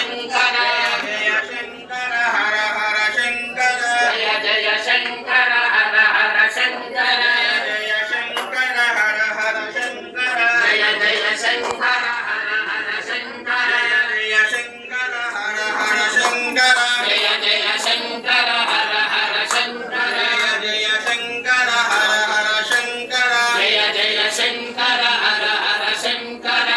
शंकर जय शंकर हर हर शंकर जय जय शंकर हर हर शंकर जय शंकर हर हर शंकर जय जय शंकर हर हर शंकर जय शंकर हर हर शंकर जय जय शंकर हर हर शंकर जय शंकर हर हर शंकर जय जय शंकर हर हर शंकर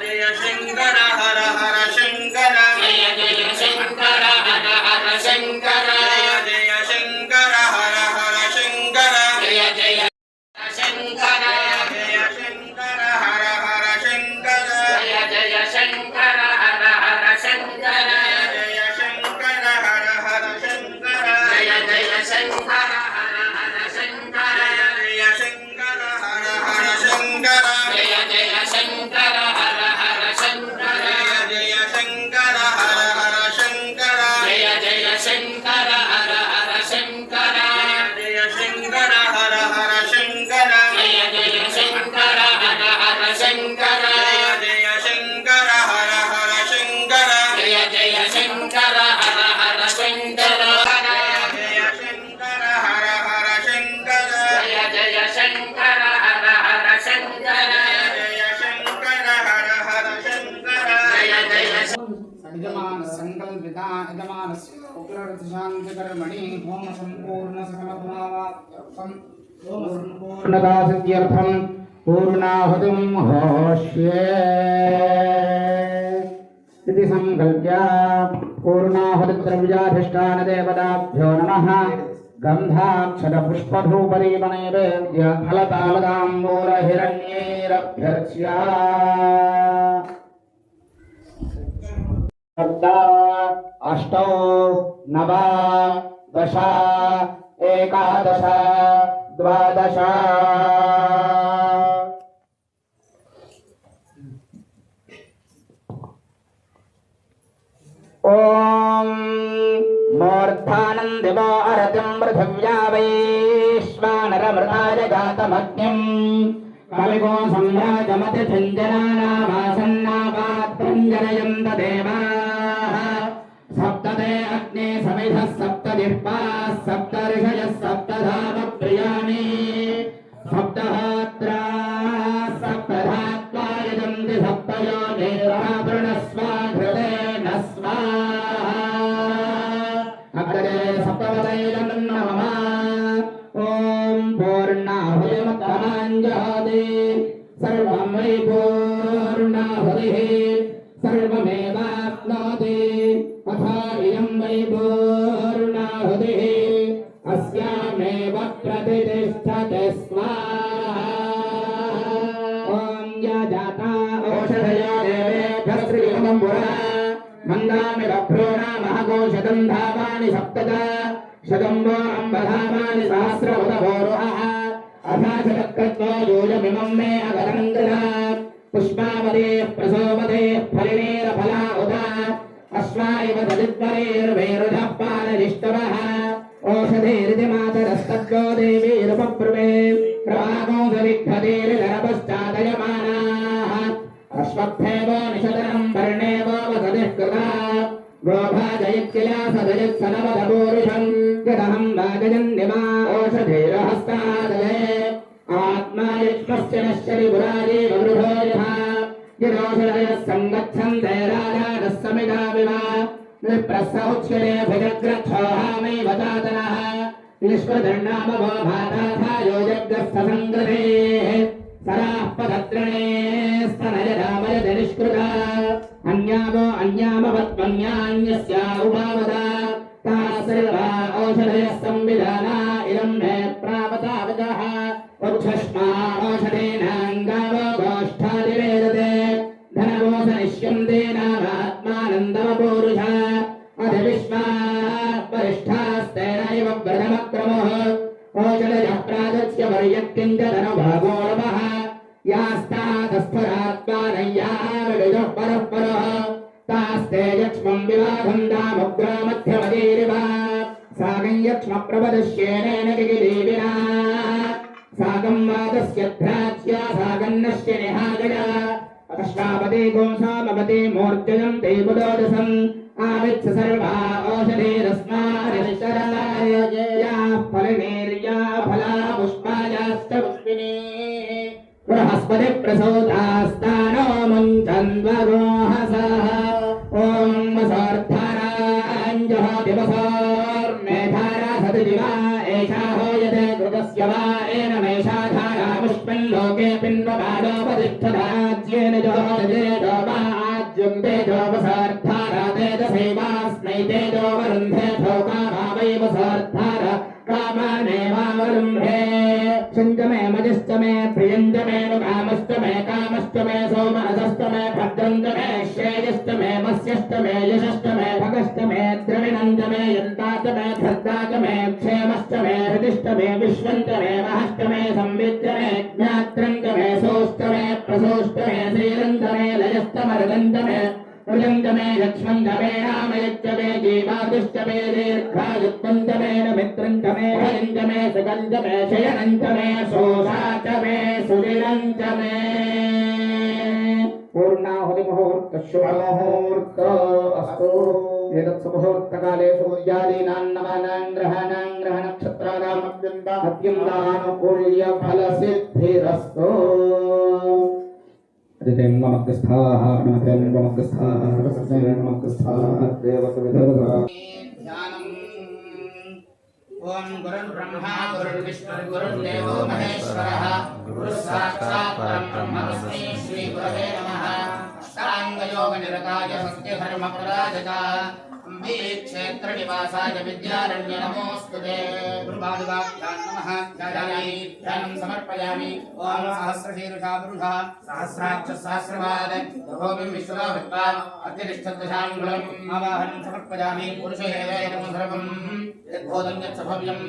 जय शंकर हर हर शंकर जय जय शंकर हर हर शंकर जय शंकर हर हर शंकर जय जय शंकर जय शंकर हर हर शंकर जय जय शंकर हर हर शंकर जय शंकर हर हर शंकर जय जय शंकर हर हर शंकर जय शंकर हर हर शंकर जय जय शंकर हर हर शंकर जय शंकर हर हर शंकर जय जय शंकर हर हर शंकर जय शंकर हर हर शंकर जय जय शंकर हर हर शंकर जय शंकर हर हर शंकर जय जय शंकर हर हर शंकर जय शंकर हर हर शंकर जय जय शंकर हर हर शंकर जय शंकर हर हर शंकर जय जय यजमान संकल्पिता यजमानस्य उपलब्धशान्तिकर्मणि होम संपूर्ण सकलभावार्थं पूर्णता सिद्ध्यर्थं पूर्णाहुतिं होष्ये इति संकल्प्य पूर्णाहुतिद्रव्याधिष्ठानदेवताभ्यो नमः गन्धाक्षतपुष्पधूपदीपनैवेद्य फलतालताम्बूलहिरण्यैरभ्यर्च्य अष्टौ नव दश एकादश द्वादश ॐ मूर्धानन्दिवो अरतिं पृथिव्या वैश्वानरमृताय गातमग्निं कविगो सम्राजमतिथिञ्जनानामासन्नापात्रं जनयन्त देवाः सप्तते अग्ने समिधः सप्तदिक्पाः सप्तर्षयः सप्तधामप्रियाणि सप्तहोत्राः सप्तधात्वा यजन्ति सप्तयोनिर्वृणस्वाघृतेन स्वाहा अग्रे सप्तपदैलं नमः ॐ पूर्णाहुतिमत्तमाञ्जहाति सर्वं वै पूर्णाहुतिः सर्वमेवाप्नोति अथा इयं वै पूर्णाहुतिः अस्यामेव प्रतिष्ठते स्वाहा ॐ या जाता औषधयो देवेभ्यः श्रीमं पुरा मन्दामि बभ्रूणा महकोशतं धावानि सप्तदा शतम्बो अम्बधामानि सहस्रमुदभोरुहः अथाशतक्रत्वो योजमिमं मे अगरङ्गृहा पुष्पावदेः प्रसोमदेः फलिनेरफला उदा अश्वारिव दलिद्वरेर्वैरुधः पालनिष्टवः ओषधेरिति मातरस्तद्गो देवीरुपप्रुवे प्रवागोसरिद्धतेर्गरपश्चादयमानाः अश्वत्थेवो निषदनं वर्णेवो वसतिः कृता गोभाजयत्किला सदयत्सनवदपूरुषं यदहं वाजयन्निमा ओषधेरहस्तादये आत्मा युष्मस्य नश्यति पुराजीव वृधो यथा यदोषधयः सङ्गच्छन्ते राजानः समिधाविव विप्रस्स उच्यते भुजग्रक्षोहामैव चातनः विश्वधर्णामवो भाताथा यो यज्ञस्थसङ्गतेः सराः पदत्रिणे स्तनयदामयति निष्कृता अन्यावो अन्यामवत्मन्यान्यस्या उपावदा ताः सर्वा औषधयः संविधाना इदं मे प्रावतावतः उच्छष्मा औषधेनाङ्गावो गोष्ठादिवेदते धनवोसनिष्यन्ते नामात्मानन्दमपूरुषा अधिविश्वा वरिष्ठास्तेनैव व्रतमक्रमः औषधयः प्रागत्य वर्यत्किञ्च धनभागो नमः यास्तातस्थरात्मानय्याविदुः परःपरः तास्ते यक्ष्मं विवाधन्दामुग्रामध्यमतीरिव सागं यक्ष्मप्रपदश्येनेन किगिदेविना सागं वादस्य ध्राच्या सागन्नश्य निहागया अकस्मापति गोंसामपति मूर्जयं ते बुदोदसम् आविच्छ सर्वा ओषधीरस्मारिशरणाय या फलनेर्या फला पुष्पायाश्च पुष्पिनी बृहस्पति प्रसोदास्तानो मुञ्चन्वरोहसः ॐ वसोर्धाराञ्जहोति वसोर्मेधारा सतिजिवा एषा होयते कृतस्य वा एनमेषा धारा पुष्पन् लोके पिन्वपादोपतिष्ठदाज्येन जोतजेतो वा आज्यं तेजो वसोर्धारा तेजसेवास्मै तेजो वरुन्धे ठोका वा वै वसोर्धारा कामानेवावरुन्धे शञ्च मे मजिश्च मे प्रियञ्च मे नुकामश्च मे कामश्च मे सोमनसश्च मे भद्रञ्च मे श्रेयश्च मे मत्स्यश्च मे यशश्च मे भगश्च मे द्रविणञ्च मे यन्ता च मे धर्ता च मे क्षेमश्च मे हृदिश्च मे विश्वञ्च मे महश्च मे संविच्च मे ज्ञात्रञ्च मे सोश्च मे प्रसोश्च मे श्रीरञ्च मे लयश्च मरुदञ्च मे मृदञ्च मे लक्ष्मञ्च मे रामयश्च मे जीवादिश्च मे दीर्घायुत्वञ्च मे मित्रञ्च मे हरिञ्च मे सुगञ्च मे शयनञ्च मे सोषा च मे सुदिनञ्च मे पूर्णाहुति मुहूर्त शुभ मुहूर्त अस्तु एतत् सुमुहूर्तकाले सूर्यादीनां नवानां ग्रहाणां ग्रहनक्षत्राणाम् अत्यन्तानुकूल्य फलसिद्धिरस्तु अदितेन ममग्रस्थाः नमतेन ममग्रस्थाः रसतेन ममग्रस्थाः देवसविधर्मः ध्यानम् ओम गुरुर्ब्रह्मा गुरुर्विष्णुर्गुरुर्देवो महेश्वरः गुरुसाक्षात् परब्रह्म तस्मै श्री गुरवे नमः अष्टाङ्गयोगनिरताय सत्यधर्मपराजता क्षेत्रनिवासाय विद्यारण्य नमोऽस्तुते गुरुपादुकाभ्यां नमः ध्यायामि ध्यानं समर्पयामि ओम सहस्रशीर्षा पुरुषः सहस्राक्ष सहस्रपाद भूमिं विश्वभूत्वा अत्यतिष्ठद्दशाङ्गुलम् आवाहनं समर्पयामि पुरुषे एवं सर्वं यद्भूतं यत्सभव्यं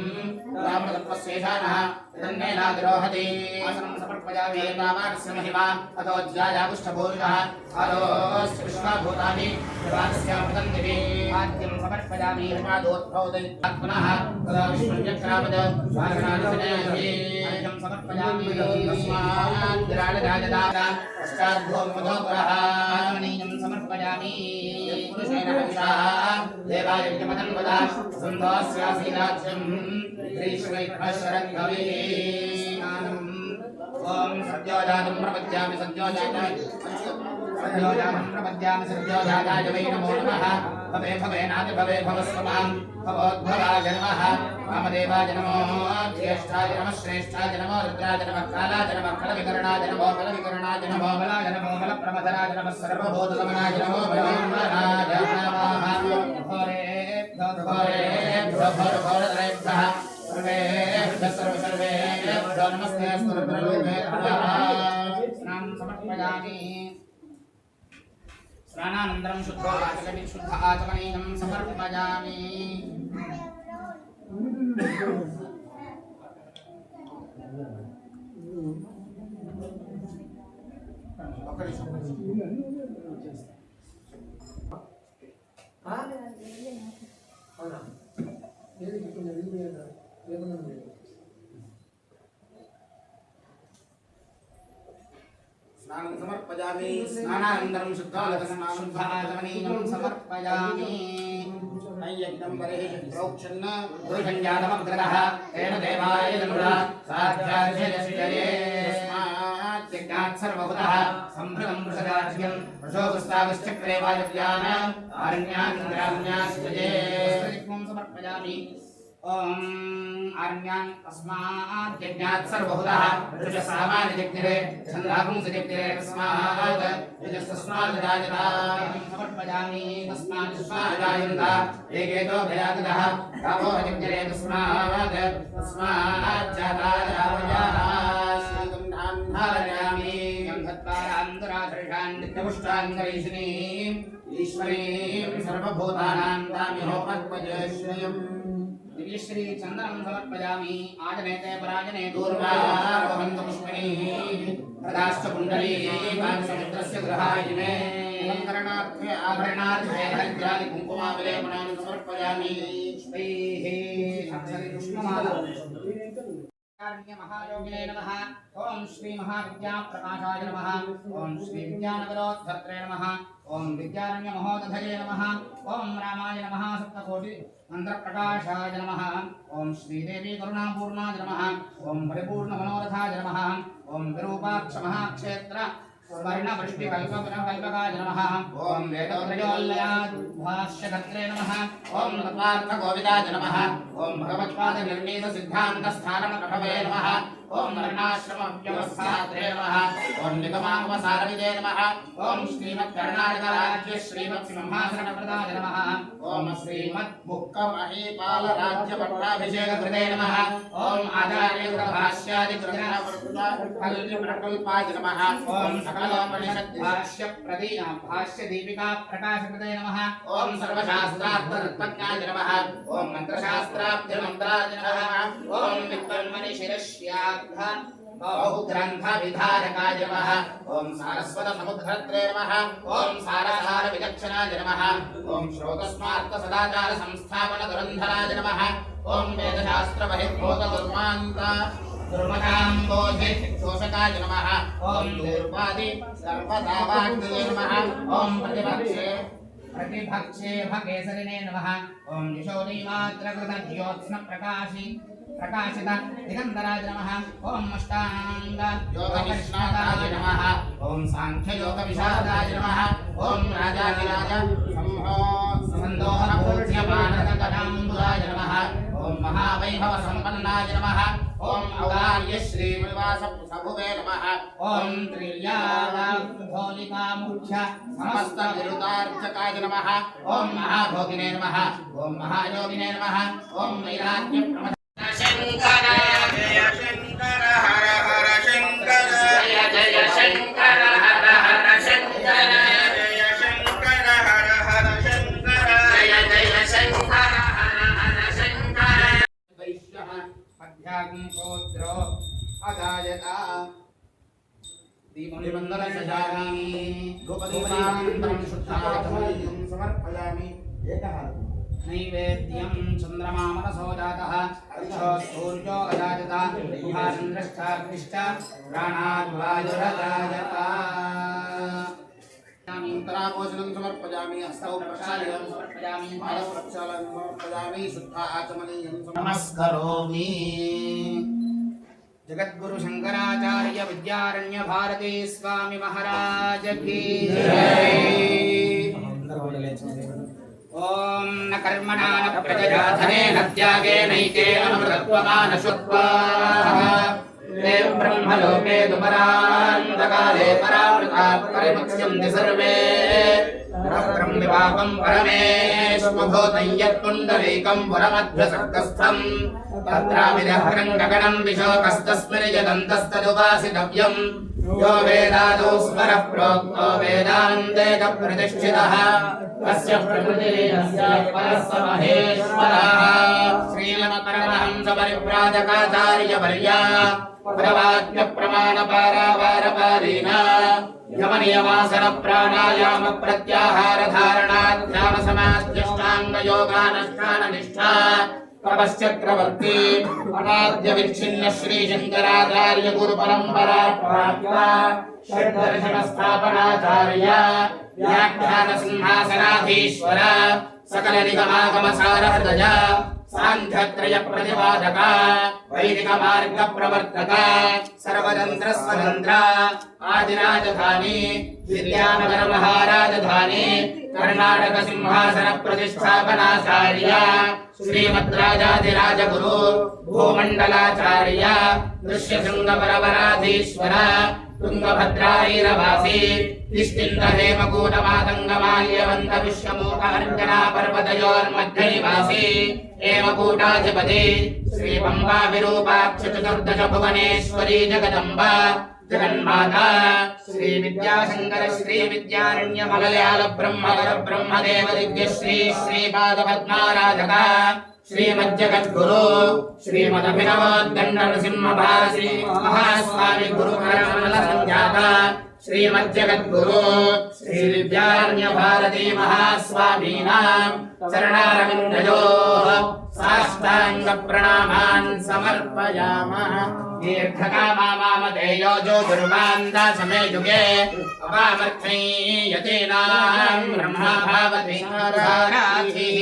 रामतत्त्वस्येषानः तन्नेनादिरोहति आसनं समर्पयामि रामास्य महिमा अतो ध्यायापुष्टभूषः आलोस्य विश्वभूतानि देवास्यामृतन्दिवे आद्यं समर्पयामि हिमादोद्भवदयित्पुनः तदा विष्णुव्यक्रामद स्वागणादिशनेहि आद्यं समर्पयामि तस्माद्विराडराजदाता पश्चाद्भूमधोपुरः आगमनीयं समर्पयामि पुरुषेण हविषाः देवायज्ञमदन्वदा सन्दोस्यासीराज्यं श्रीश्वैश्वरङ्गवीनानम् ॐ सद्योजातं प्रपद्यामि सद्योजातं प्रपद्यामि सद्योजाताय वै नमो नमः भवे भवेनादि भवे भवस्वमां भवोद्भवाय नमः वामदेवाय नमो ज्येष्ठाय नमः श्रेष्ठाय नमो रुद्राय नमः कालाय नमः खलविकरणाय नमो बलविकरणाय नमो बलाय नमो बलप्रमथनाय नमः सर्वभूतगमनाय नमो बलाय नमः घोरेभ्यो घोरधरेभ्यः सर्वेभ्यो नमस्ते अस्तु रुद्रलोके स्नानं समर्पयामि स्नानानन्तरं शुद्ध आचमनीयं समर्पयामि स्नानं समर्पयामि स्नानानन्तरं शुद्धाचमनीयं समर्पयामि नैयज्ञं बर्हिः प्रोक्षन् पुरुषञ्जातमग्रतः तेन देवाय नमः साध्याध्ययश्चये तस्माज्जज्ञात् सर्वभूतः सम्भृतं वृषदार्घ्यं वृषोगस्तागश्चक्रे वायव्यान् आरण्यान् ग्राम्याश्चये यज्ञं समर्पयामि ओम आरण्यान् तस्मात् यज्ञात् सर्वभूतः ऋषसामान्यजज्ञिरे छन्दापुंसजज्ञिरे तस्मात् यजस्तस्मात् जायता समर्पयामि तस्मात् तस्मात् जायन्ता एकेतो भयातः गावो जज्ञिरे तस्मात् जाता रावयाः श्रीगन्धान् धारयामि गन्धद्वारान्तराधर्षान् नित्यपुष्टान् गरीषिणीम् ईश्वरीं सर्वभूतानां तामिहोपद्वजश्रयम् दिव्यश्री चंदनं समर्पयामि आजनेते पराजने दूर्वारोहन्तु पुष्पिणीः प्रदाश्च कुण्डली पादसमुद्रस्य गृहाय मे अलङ्करणार्थे आभरणार्थे हरिद्रादि कुङ्कुमाविलेपनानि समर्पयामि श्रीः अक्षरि कृष्णमाला महायोगिने नमः। ओम श्री महाविद्या प्रकाशाय नमः। ओम श्री विद्यानगरोद्धत्रे नमः। ओम विद्यारण्य महोदधये नमः। ओम रामाय नमः। सप्तकोटि मंत्र प्रकाशाय नमः। ओम श्रीदेवी करुणापूर्णाय नमः। ओम परिपूर्ण मनोरथाय नमः। ओम विरूपाक्ष महाक्षेत्र स्वर्ण वृष्टि कल्पकाय नमः। ओम वेदत्रयोल्लयात् भाष्यकर्त्रे नमः। ओम तत्वार्थ गोविदाय नमः। ओम भगवत्पाद निर्णीत सिद्धांत स्थानम कठवे नमः। ओम वर्णाश्रम व्यवस्थात्रे नमः। ओम निगमागम सारविदे नमः। ओम श्रीमत् कर्णाटक राज्य श्रीमत् सिंहासन प्रदाय नमः। ओम श्रीमत् मुक्क महीपाल राज्य पट्टाभिषेक कृते नमः। ओम आचार्य भाष्यादि प्रकल्पाय नमः। ओम सकलोपनिषत् भाष्य दीपिका प्रकाश कृते नमः। ओम सर्वशास्त्रार्थ तत्त्वज्ञाय नमः। ओम मंत्रशास्त्राभ्य मंत्राय नमः। ओम विद्वन्मणि शिरस्यार्थ बहुग्रंथ विधारकाय नमः। ओम सारस्वत समुद्रत्रे नमः। ओम सारसार विलक्षणाय नमः। ओम श्रोतस्मार्थ सदाचार संस्थापन दुरंधराय नमः। ओम वेदशास्त्र बहिर्भूत दुर्मान्त दुर्मताम्बोधि शोषकाय नमः। ओम दूर्वादि सर्वदावाग्निये नमः। ओम प्रतिभक्षे भकेसरिणे नमः। ओम निशोनीमात्रकृत ज्योत्स्न प्रकाशित दिगंबराय नमः। ओम अष्टांग योग विष्णादाय नमः। ओम सांख्य योग विशारदाय नमः। ओम राजाधिराज संदोहन पूज्यमान गदाम्बुराय नमः। ओम महावैभव संपन्नाय नमः। ओम औदार्य श्री निवास प्रभुवे नमः। ओम त्रियालाधोलिका मुख्य समस्त विरुदार्चकाय नमः। ओम महाभोगिने नमः। ओम महायोगिने नमः। ओम वैराग्य शंकर जय शंकर हर हर शंकर जय जय शंकर हर हर शंकर जय शंकर हर हर शंकर जय जय शंकर हर हर शंकर वैश्यः अध्यात्मोद्रो अजायता दीपनिबन्धन सजामि गोपदीपान्तरं शुद्धाचमनीयं समर्पयामि एकः नैवेद्यं चन्द्रमा मनसो जातः अर्चो सूर्यो अजायता चन्द्रश्चाग्निश्च प्राणाद्वायुरजायत तराभोजनं समर्पयामि हस्तौ प्रक्षालनं समर्पयामि पादौ प्रक्षालनं समर्पयामि शुद्धा आचमनीयं नमस्करोमि जगद्गुरु शंकराचार्य विद्यारण्य भारती स्वामी महाराज की जय। ओम न कर्मणा न प्रजया धनेन त्यागेनैके अमृतत्वमान शुत्वा देव ब्रह्मलोके दुपरान्तकाले परामृता परिमुच्यन्ते सर्वे ब्रह्म विभागं परमेश्वभूतं यत्पुण्डरीकं वरमध्वसर्गस्थं तत्राविदहरं गगनं विशोकस्तस्मिन् यदन्तस्तदुपासितव्यं यो वेदादौ स्वरः प्रोक्तो वेदान्तेन प्रतिष्ठितः तस्य प्रकृतिरेस्य परस्य महेश्वरः श्रीमत्परमहंस परिव्राजकाचार्यवर्या प्रवाक्य प्रमाण पारावारपारीणा यमनियमासन प्राणायाम प्रत्याहार धारणा ध्यान समाधिष्ठांग योगानुष्ठान निष्ठा तपश्चक्रवर्ती अनाद्य विच्छिन्न श्री शंकराचार्य गुरु परंपरा प्राप्ता षड्दर्शन स्थापनाचार्य व्याख्यान सिंहासनाधीश्वर सकल निगमागम सार हृदय सांख्यत्रय प्रतिपादक वैदिक मार्ग प्रवर्तक सर्वतंत्र स्वतंत्र आदिराजधानी विद्यानगर महाराजधानी कर्नाटक सिंहासन प्रतिष्ठापनाचार्य श्रीमद्राजाधिराज गुरु भूमंडलाचार्य दृश्यशृंग परवराधीश्वर तुंगभद्राईरवासी तिष्ठिन्द हेमकूट मातंगमाल्यवंत विश्वमूक अर्चना पर्वतयोर्मध्ये निवासी हेमकूटाधिपति श्री पंबा विरूपाक्ष चतुर्दश भुवनेश्वरी जगदम्बा जगन्माता श्री विद्याशंकर श्री विद्यारण्य मलयाल ब्रह्मवर ब्रह्मदेव दिव्य श्री श्रीपाद पद्माराधका श्रीमज्जगद्गुरु श्रीमदभिनवोद्दंड नृसिंह भारती महास्वामी गुरुकरमल संजाता श्रीमज्जगद्गुरु श्रीविद्यारण्यभारती महास्वामीनां चरणारविन्दयोः साष्टाङ्गप्रणामान् समर्पयामः। दीर्घकामा वामदेयो ज्योतिर्मान्दा समे युगे अवामर्थै यतीनां ब्रह्मा भावति साराथिः।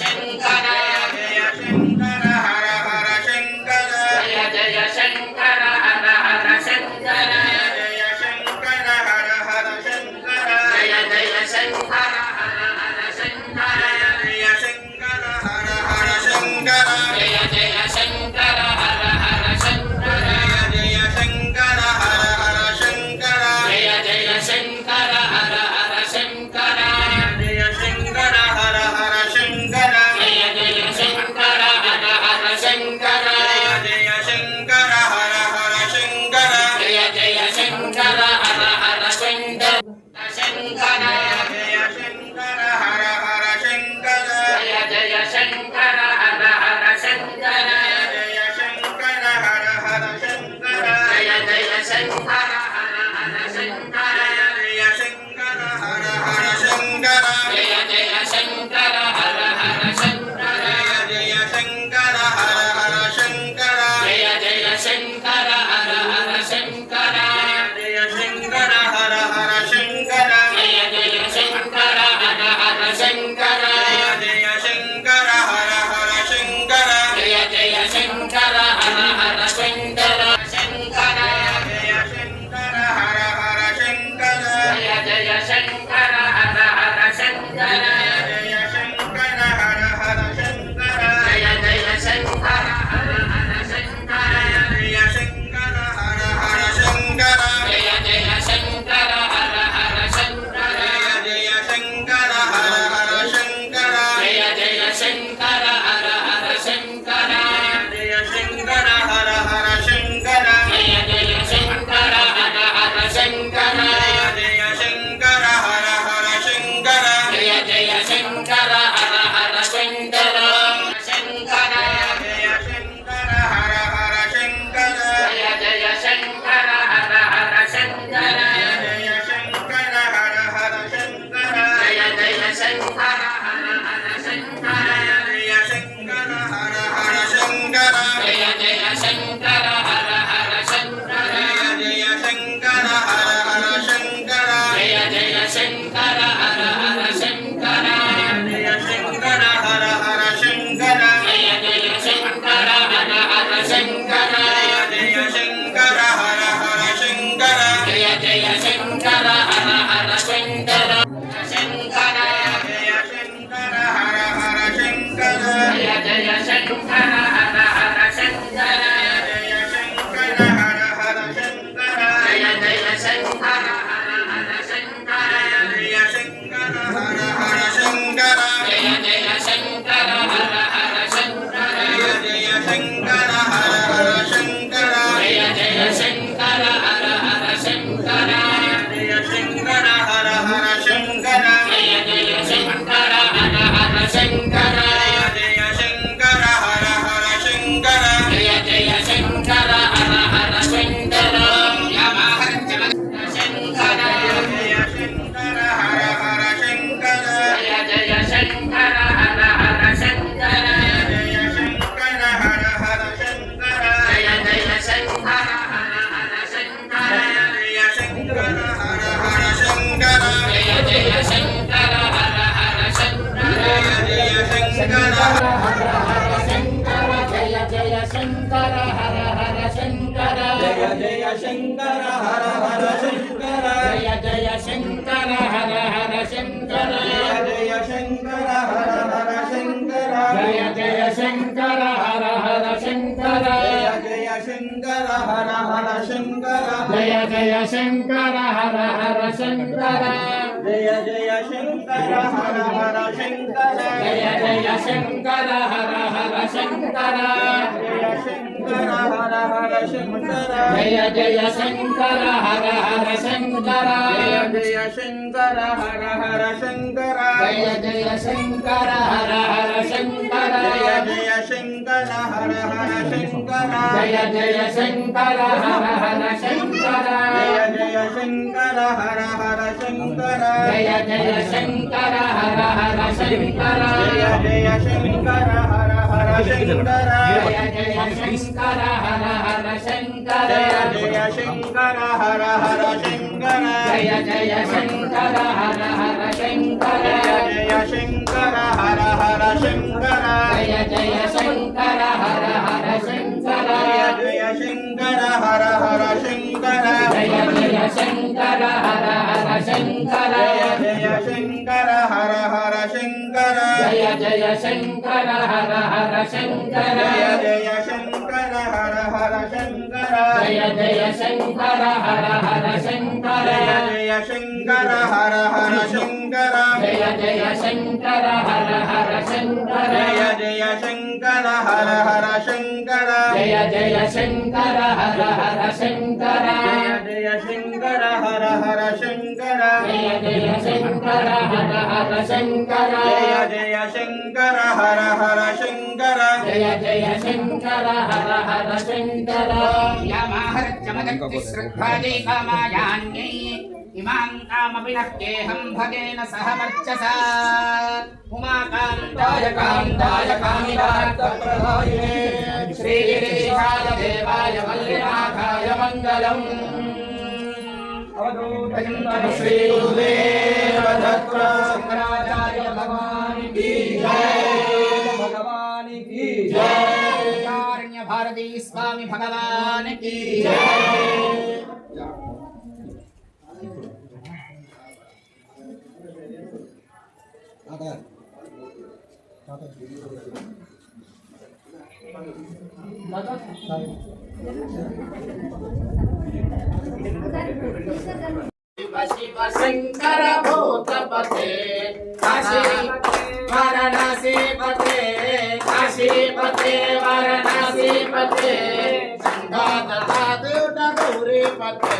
शंकर जय शंकर हर हर शंकर जय जय शंकर हर हर शंकर जय शंकर हर हर शंकर जय जय शंकर हर हर शंकर जय शंकर हर हर शंकर जय जय शंकर हर हर शंकर जय शंकर हर हर शंकर जय जय शंकर हर हर शंकर जय शंकर हर हर शंकर जय जय शंकर हर हर शंकर जय शंकर हर हर शंकर जय जय शंकर हर हर शंकर शंकर जय शंकर हर हर शंकर जय जय शंकर हर हर शंकर जय शंकर हर हर शंकर जय जय शंकर हर हर शंकर जय शंकर हर हर शंकर जय जय शंकर हर हर शंकर जय शंकर हर हर शंकर जय जय शंकर हर हर शंकर जय शंकर हर हर शंकर जय जय शंकर हर हर शंकर जय शंकर हर हर शंकर जय जय शंकर हर हर शंकर शंकर जय शंकर हर हर शंकर जय जय शंकर हर हर शंकर जय शंकर हर हर शंकर जय जय शंकर हर हर शंकर जय शंकर हर हर शंकर जय जय शंकर हर हर शंकर जय शंकर हर हर शंकर जय जय शंकर हर हर शंकर जय शंकर हर हर शंकर जय जय शंकर हर हर शंकर जय शंकर हर हर शंकर जय जय शंकर हर हर शंकर शंकर जय शंकर हर हर शंकर जय जय शंकर हर हर शंकर जय शंकर हर हर शंकर जय जय शंकर हर हर शंकर जय शंकर हर हर शंकर जय जय शंकर हर हर शंकर जय शंकर हर हर शंकर जय जय शंकर हर हर शंकर जय शंकर हर हर शंकर जय जय शंकर हर हर शंकर जय शंकर हर हर शंकर जय जय शंकर हर हर शंकर शंकर जय शंकर हर हर शंकर जय जय शंकर हर हर शंकर जय शंकर हर हर शंकर जय जय शंकर हर हर शंकर जय शंकर हर हर शंकर जय जय शंकर हर हर शंकर जय शंकर हर हर शंकर जय जय शंकर हर हर शंकर जय शंकर हर हर शंकर जय जय शंकर हर हर शंकर जय शंकर हर हर शंकर जय जय शंकर हर हर शंकर शंकर जय शंकर हर हर शंकर जय जय शंकर हर हर शंकर जय शंकर हर हर शंकर जय जय शंकर हर हर शंकर जय शंकर हर हर शंकर जय जय शंकर हर हर शंकर जय शंकर हर हर शंकर जय जय शंकर हर हर शंकर जय जय शंकर हर हर शंकर जय जय शंकर हर हर शंकर जय शंकर हर हर शंकर जय जय शंकर हर हर शंकर जय शंकर हर हर शंकर जय जय शंकर हर हर शंकर जय जय शंकर हर हर शंकर जय जय शंकर हर हर शंकर जय शंकर हर हर शंकर जय जय शंकर हर हर शंकर जय जय शंकर हर हर शंकर जय जय शंकर हर हर शंकर जय जय शंकर हर हर शंकर శంకర జయ జయ శంకర హర హర శంకర జయ జయ శంకర హర హర శంకర జయ జయ శంకర హర హర శంకర జయ జయ శంకర హర హర శంకర జయ జయ శంకర హర హర శంకర జయ జయ శంకర హర హర శంకర జయ జయ శంకర హర హర శంకర జయ శంకర హర హర శంకర జయ జయ శంకర హర హర శంకర జయ శంకర హర హర శంకర జయ జయ శంకర హర హర శంకర జయ శంకర హర హర శంకర జయ జయ శంకర హర హర శంకర జయ శంకర హర హర శంకర జయ జయ శంకర హర హర శంకర జయ శంకర హర హర శంకర జయ జయ శంకర హర హర శంకర జయ శంకర హర హర శంకర జయ జయ శంకర హర హర శంకర జయ శంకర హర హర శంకర జయ జయ శంకర హర హర శంకర జయ శంకర హర హర శంకర జయ జయ శంకర హర హర శంకర యామాహర్చమగత్తిశ్రద్ధాదే కామాయాన్యై ఇమాం కామపి నహ్యేహం భగేన సహ వర్చసా ఉమాకాంతాయ కాంతాయ కామితార్థప్రదాయినే శ్రీగిరీశాయ దేవాయ వల్లినాథాయ మంగళం అవధూతచింతన శ్రీ గురుదేవ దత్త శంకరాచార్య భగవాన్ కీ జయ భగవాన్ కీ జయ కారుణ్య భారతీ స్వామి భగవాన్ కీ జయ శివ శివ శంకర భూతపతే కాశీ వారణాసి పతే కాశీపతే వారణాసి పతే గంగా జటాజూట గౌరీ పతే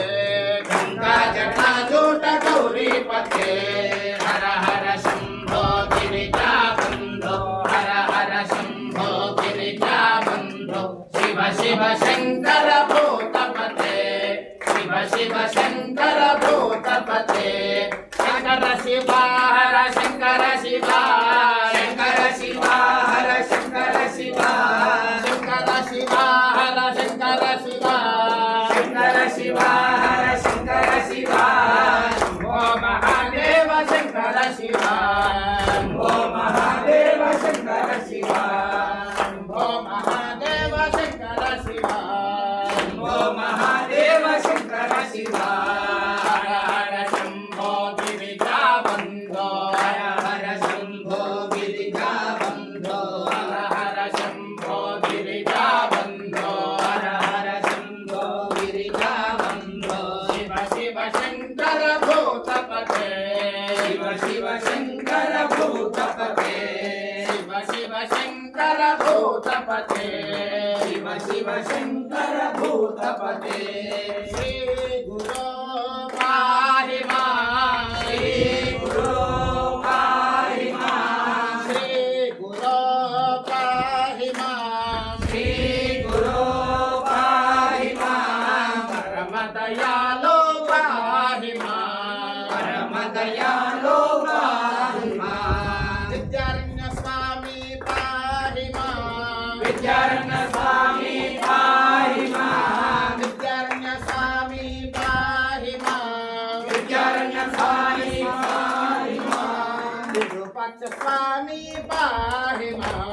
గంగా జటాజూట గౌరీ పతే హర హర శంభో గిరిజా బంధో హర హర శంభో గిరిజా బంధో శివ శివ శంకర భూతపతే శివ శివ శంకర భూతపతే శంకర శివ హర శంకర శివ శంకర శివ హర శంకర శివ శంకర శివ హర శంకర శివ శంకర శివ హర శంకర శివ ఓ మహాదేవ శంకర శివ ఓ మహాదేవ శంకర శివ ఓ మహాదేవ శంకర శివ ఓ మహాదేవ శంకర శివ హర హర శంభో గిరిజా బంధో హర హర శంభో గిరిజా బంధో హర హర శంభో గిరిజా బంధో హర హర శంభో గిరిజా బంధో శివ శివ శంకర భూతపతే శివ శివ శంకర భూతపతే శివ శివ శంకర భూతపతే శివ శివ శంకర భూతపతే శ్రీ గురో పాహి మాం శ్రీ గురో పాహి మాం శ్రీ గురో పాహి మాం శ్రీ గురో పాహి మాం పరమ దయాలో పాహి మాం పరమ దయాలో పాహి మాం విద్యారణ్య స్వామి పాహి మాం విద్యారణ్య స్వామి పాహి మాం విద్యారణ్య స్వామి పాహి మాం విద్యారణ్య స్వామి పాహి మాం విరూపాక్ష స్వామి పాహి మాం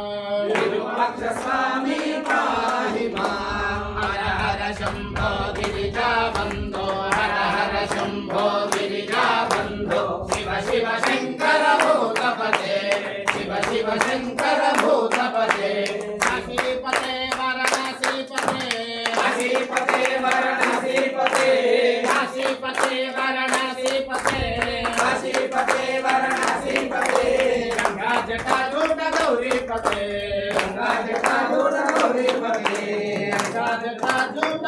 విరూపాక్ష స్వామి పాహి మాం హర హర శంభో గిరిజా బంధో హర హర శంభో గిరిజా బంధో శివ శివ శంకర భూతపతే శివ శివ శంకర భూతపతే కాశీపతే వారణాసీపతే కాశీపతే వారణాసీపతే కాశీపతే వారణాసీపతే కాశీపతే వారణాసీపతే గంగా జటాజూట గౌరీ పతే గంగా జటాజూట గౌరీ పతే గంగా జటాజూట